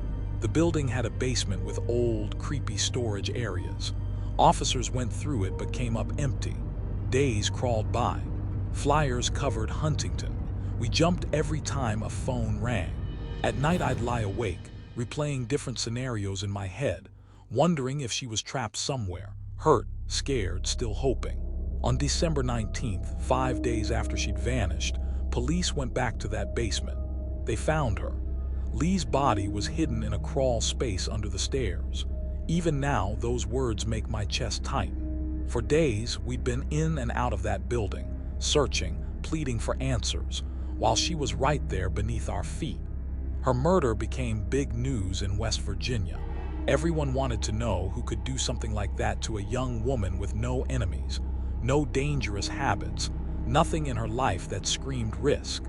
The building had a basement with old, creepy storage areas. Officers went through it but came up empty. Days crawled by. Flyers covered Huntington. We jumped every time a phone rang. At night I'd lie awake, replaying different scenarios in my head, wondering if she was trapped somewhere, hurt, scared, still hoping. On December 19th, 5 days after she'd vanished, police went back to that basement. They found her. Leah's body was hidden in a crawl space under the stairs. Even now, those words make my chest tighten. For days, we'd been in and out of that building, searching, pleading for answers, while she was right there beneath our feet. Her murder became big news in West Virginia. Everyone wanted to know who could do something like that to a young woman with no enemies, no dangerous habits, nothing in her life that screamed risk.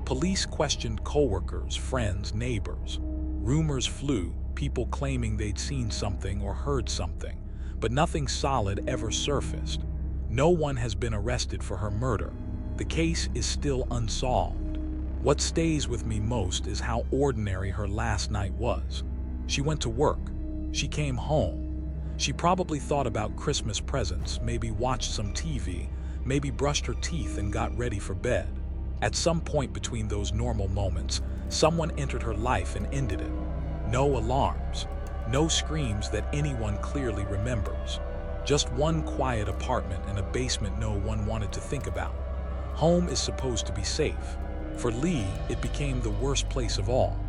Police questioned coworkers, friends, neighbors. Rumors flew, people claiming they'd seen something or heard something, but nothing solid ever surfaced. No one has been arrested for her murder. The case is still unsolved. What stays with me most is how ordinary her last night was. She went to work. She came home. She probably thought about Christmas presents, maybe watched some TV, maybe brushed her teeth and got ready for bed. At some point between those normal moments, someone entered her life and ended it. No alarms, no screams that anyone clearly remembers. Just one quiet apartment and a basement no one wanted to think about. Home is supposed to be safe. For Leah, it became the worst place of all.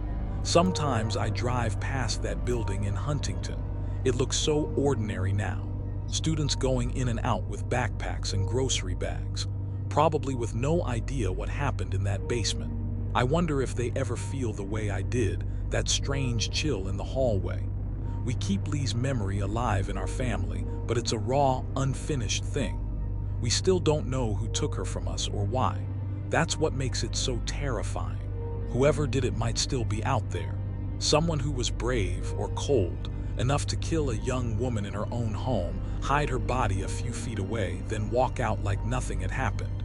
Sometimes I drive past that building in Huntington. It looks so ordinary now. Students going in and out with backpacks and grocery bags, probably with no idea what happened in that basement. I wonder if they ever feel the way I did, that strange chill in the hallway. We keep Leah's memory alive in our family, but it's a raw, unfinished thing. We still don't know who took her from us or why. That's what makes it so terrifying. Whoever did it might still be out there. Someone who was brave or cold enough to kill a young woman in her own home, hide her body a few feet away, then walk out like nothing had happened.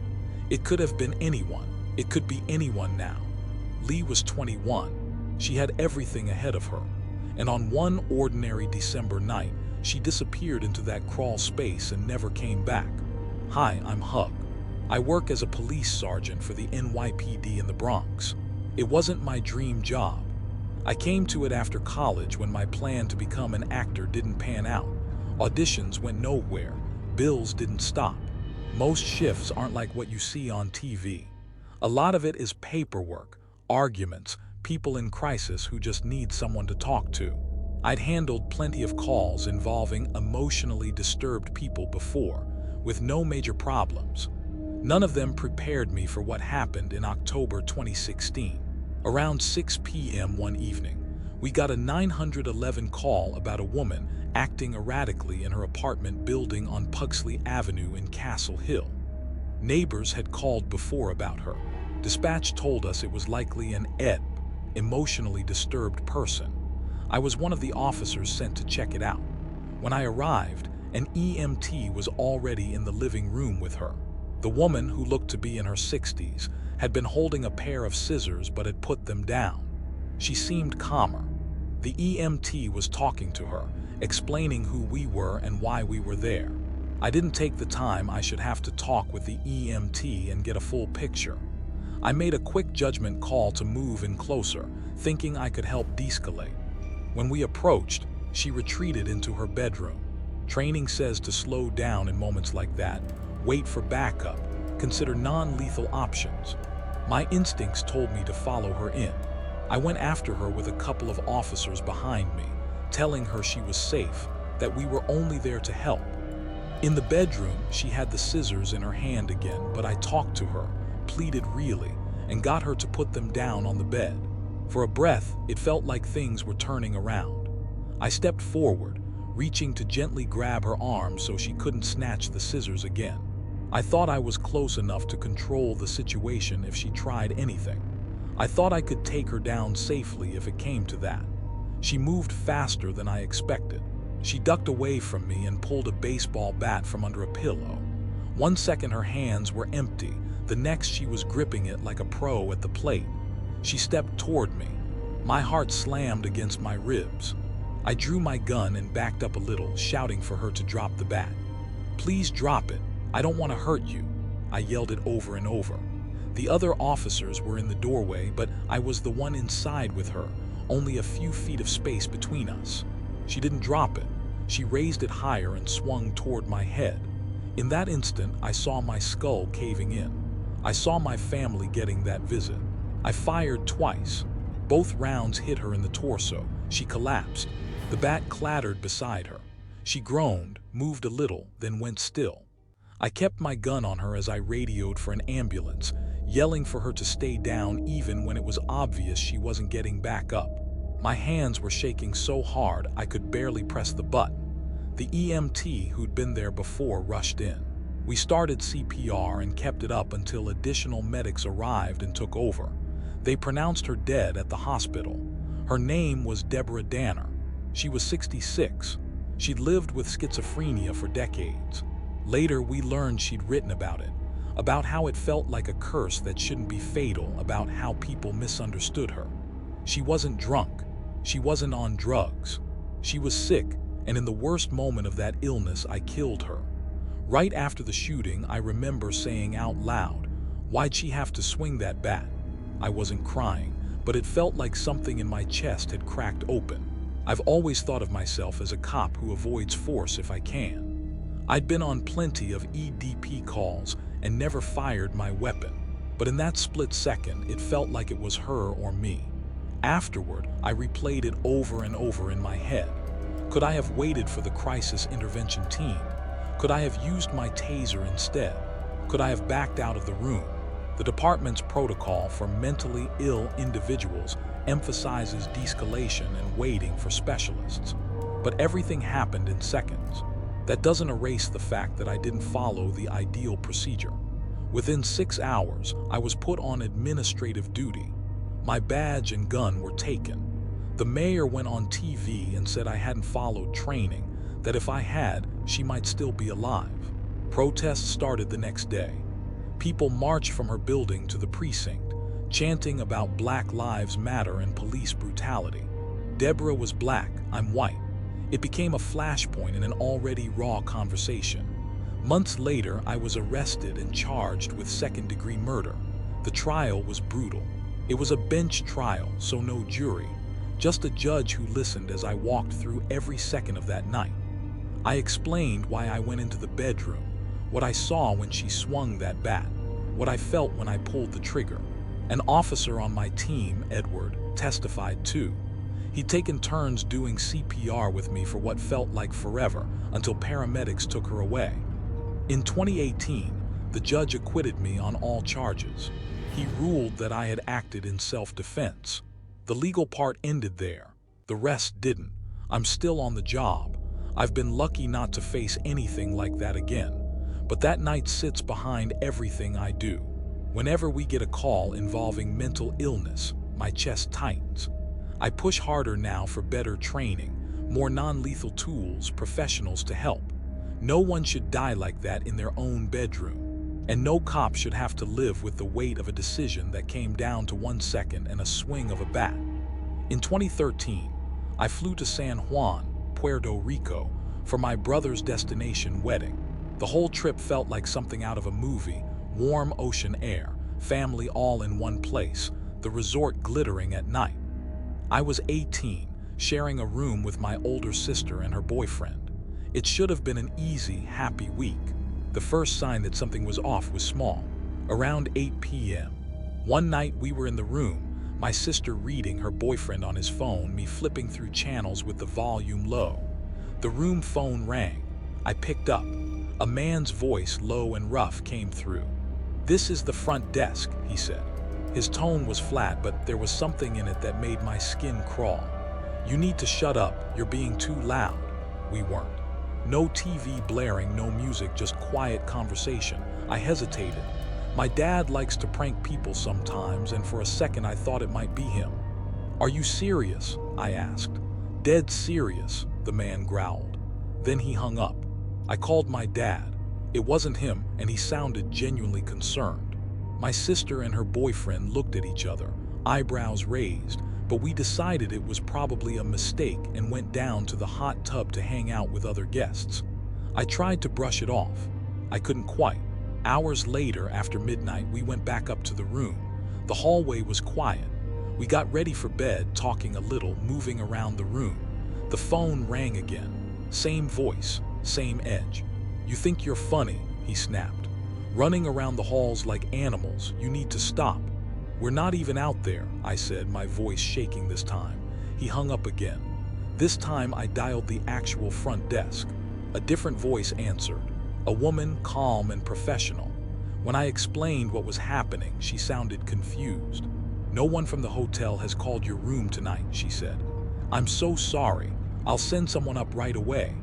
It could have been anyone. It could be anyone now. Leah was 21. She had everything ahead of her. And on one ordinary December night, she disappeared into that crawl space and never came back. Hi, I'm Hug. I work as a police sergeant for the NYPD in the Bronx. It wasn't my dream job. I came to it after college when my plan to become an actor didn't pan out. Auditions went nowhere. Bills didn't stop. Most shifts aren't like what you see on TV. A lot of it is paperwork, arguments, people in crisis who just need someone to talk to. I'd handled plenty of calls involving emotionally disturbed people before, with no major problems. None of them prepared me for what happened in October 2016. Around 6 p.m. one evening, we got a 911 call about a woman acting erratically in her apartment building on Pugsley Avenue in Castle Hill. Neighbors had called before about her. Dispatch told us it was likely an ED, emotionally disturbed person. I was one of the officers sent to check it out. When I arrived, an EMT was already in the living room with her. The woman, who looked to be in her 60s, had been holding a pair of scissors but had put them down. She seemed calmer. The EMT was talking to her, explaining who we were and why we were there. I didn't take the time I should have to talk with the EMT and get a full picture. I made a quick judgment call to move in closer, thinking I could help de-escalate. When we approached, she retreated into her bedroom. Training says to slow down in moments like that, wait for backup, consider non-lethal options. My instincts told me to follow her in. I went after her with a couple of officers behind me, telling her she was safe, that we were only there to help. In the bedroom, she had the scissors in her hand again, but I talked to her, pleaded really, and got her to put them down on the bed. For a breath, it felt like things were turning around. I stepped forward, reaching to gently grab her arm so she couldn't snatch the scissors again. I thought I was close enough to control the situation if she tried anything. I thought I could take her down safely if it came to that. She moved faster than I expected. She ducked away from me and pulled a baseball bat from under a pillow. 1 second her hands were empty, the next she was gripping it like a pro at the plate. She stepped toward me. My heart slammed against my ribs. I drew my gun and backed up a little, shouting for her to drop the bat. "Please drop it. I don't want to hurt you." I yelled it over and over. The other officers were in the doorway, but I was the one inside with her, only a few feet of space between us. She didn't drop it. She raised it higher and swung toward my head. In that instant, I saw my skull caving in. I saw my family getting that visit. I fired twice. Both rounds hit her in the torso. She collapsed. The bat clattered beside her. She groaned, moved a little, then went still. I kept my gun on her as I radioed for an ambulance, yelling for her to stay down even when it was obvious she wasn't getting back up. My hands were shaking so hard I could barely press the button. The EMT who'd been there before rushed in. We started CPR and kept it up until additional medics arrived and took over. They pronounced her dead at the hospital. Her name was Deborah Danner. She was 66. She'd lived with schizophrenia for decades. Later, we learned she'd written about how it felt like a curse that shouldn't be fatal, about how people misunderstood her. She wasn't drunk. She wasn't on drugs. She was sick, and in the worst moment of that illness, I killed her. Right after the shooting, I remember saying out loud, "Why'd she have to swing that bat?" I wasn't crying, but it felt like something in my chest had cracked open. I've always thought of myself as a cop who avoids force if I can. I'd been on plenty of EDP calls and never fired my weapon, but in that split second, it felt like it was her or me. Afterward, I replayed it over and over in my head. Could I have waited for the crisis intervention team? Could I have used my taser instead? Could I have backed out of the room? The department's protocol for mentally ill individuals emphasizes de-escalation and waiting for specialists. But everything happened in seconds. That doesn't erase the fact that I didn't follow the ideal procedure. Within 6 hours, I was put on administrative duty. My badge and gun were taken. The mayor went on TV and said I hadn't followed training, that if I had, she might still be alive. Protests started the next day. People marched from her building to the precinct, chanting about Black Lives Matter and police brutality. Deborah was black, I'm white. It became a flashpoint in an already raw conversation. Months later, I was arrested and charged with second-degree murder. The trial was brutal. It was a bench trial, so no jury. just a judge who listened as I walked through every second of that night. I explained why I went into the bedroom, what I saw when she swung that bat, what I felt when I pulled the trigger. An officer on my team, Edward, testified too. He'd taken turns doing CPR with me for what felt like forever until paramedics took her away. In 2018, the judge acquitted me on all charges. He ruled that I had acted in self-defense. The legal part ended there. The rest didn't. I'm still on the job. I've been lucky not to face anything like that again. But that night sits behind everything I do. Whenever we get a call involving mental illness, my chest tightens. I push harder now for better training, more non-lethal tools, professionals to help. No one should die like that in their own bedroom. And no cop should have to live with the weight of a decision that came down to 1 second and a swing of a bat. In 2013, I flew to San Juan, Puerto Rico, for my brother's destination wedding. The whole trip felt like something out of a movie: warm ocean air, family all in one place, the resort glittering at night. I was 18, sharing a room with my older sister and her boyfriend. It should have been an easy, happy week. The first sign that something was off was small. Around 8 p.m. One night we were in the room, my sister reading, her boyfriend on his phone, me flipping through channels with the volume low. The room phone rang. I picked up. A man's voice, low and rough, came through. "This is the front desk," he said. His tone was flat, but there was something in it that made my skin crawl. "You need to shut up, you're being too loud." We weren't. No TV blaring, no music, just quiet conversation. I hesitated. My dad likes to prank people sometimes, and for a second I thought it might be him. "Are you serious?" I asked. "Dead serious," the man growled. Then he hung up. I called my dad. It wasn't him, and he sounded genuinely concerned. My sister and her boyfriend looked at each other, eyebrows raised, but we decided it was probably a mistake and went down to the hot tub to hang out with other guests. I tried to brush it off. I couldn't quite. Hours later, after midnight, we went back up to the room. The hallway was quiet. We got ready for bed, talking a little, moving around the room. The phone rang again. Same voice, same edge. "You think you're funny," he snapped. "Running around the halls like animals, you need to stop." "We're not even out there," I said, my voice shaking this time. He hung up again. This time I dialed the actual front desk. A different voice answered. A woman, calm and professional. When I explained what was happening, she sounded confused. "No one from the hotel has called your room tonight," she said. "I'm so sorry. I'll send someone up right away."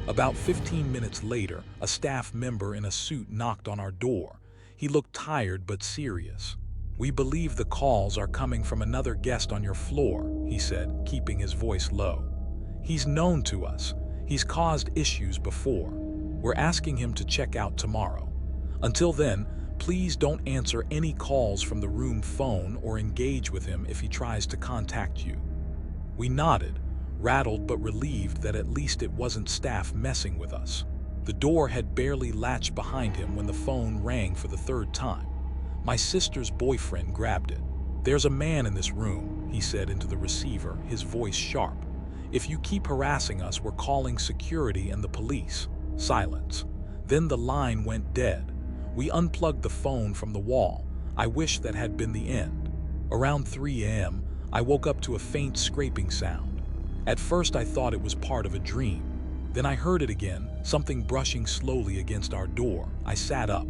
About 15 minutes later, a staff member in a suit knocked on our door. He looked tired but serious. "We believe the calls are coming from another guest on your floor," he said, keeping his voice low. "He's known to us. He's caused issues before. We're asking him to check out tomorrow. Until then, please don't answer any calls from the room phone or engage with him if he tries to contact you." We nodded, rattled but relieved that at least it wasn't staff messing with us. The door had barely latched behind him when the phone rang for the third time. My sister's boyfriend grabbed it. "There's a man in this room," he said into the receiver, his voice sharp. "If you keep harassing us, we're calling security and the police." Silence. Then the line went dead. We unplugged the phone from the wall. I wish that had been the end. Around 3 a.m., I woke up to a faint scraping sound. At first I thought it was part of a dream. Then I heard it again, something brushing slowly against our door. I sat up.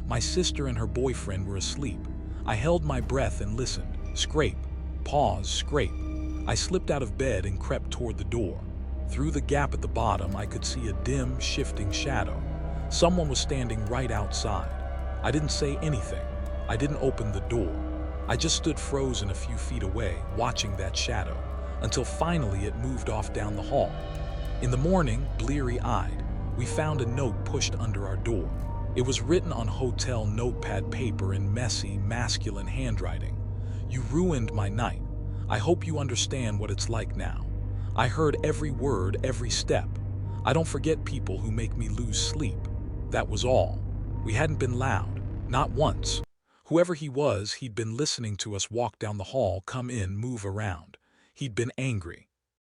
My sister and her boyfriend were asleep. I held my breath and listened. Scrape. Pause. Scrape. I slipped out of bed and crept toward the door. Through the gap at the bottom, I could see a dim, shifting shadow. Someone was standing right outside. I didn't say anything. I didn't open the door. I just stood frozen a few feet away, watching that shadow, until finally it moved off down the hall. In the morning, bleary-eyed, we found a note pushed under our door. It was written on hotel notepad paper in messy, masculine handwriting. "You ruined my night. I hope you understand what it's like now. I heard every word, every step. I don't forget people who make me lose sleep." That was all. We hadn't been loud, not once. Whoever he was, he'd been listening to us walk down the hall, come in, move around. He'd been angry,